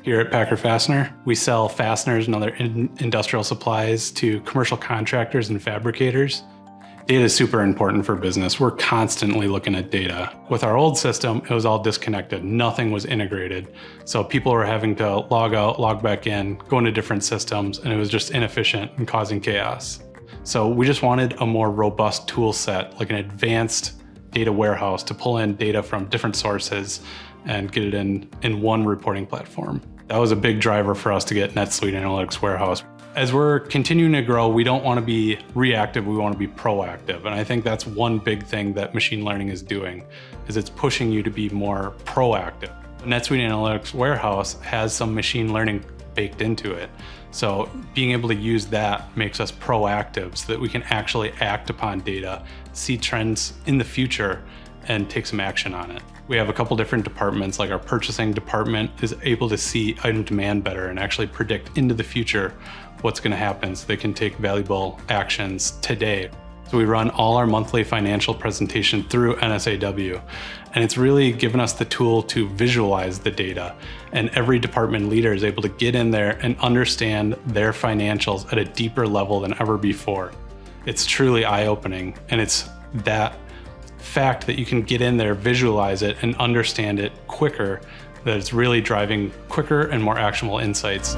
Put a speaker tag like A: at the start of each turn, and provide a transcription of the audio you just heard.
A: Here at Packer Fastener, we sell fasteners and other industrial supplies to commercial contractors and fabricators. Data is super important for business. We're constantly looking at data. With our old system, it was all disconnected. Nothing was integrated. So people were having to log out, log back in, go into different systems, and it was just inefficient and causing chaos. So we just wanted a more robust tool set, like an advanced data warehouse to pull in data from different sources and get it in one reporting platform. That was a big driver for us to get NetSuite Analytics Warehouse. As we're continuing to grow, we don't want to be reactive, we want to be proactive. And I think that's one big thing that machine learning is doing, is it's pushing you to be more proactive. NetSuite Analytics Warehouse has some machine learning baked into it. So being able to use that makes us proactive so that we can actually act upon data, see trends in the future, and take some action on it. We have a couple different departments, like our purchasing department is able to see item demand better and actually predict into the future what's going to happen so they can take valuable actions today. So we run all our monthly financial presentation through NSAW, and it's really given us the tool to visualize the data. And every department leader is able to get in there and understand their financials at a deeper level than ever before. It's truly eye-opening, and it's that fact that you can get in there, visualize it, and understand it quicker, that it's really driving quicker and more actionable insights.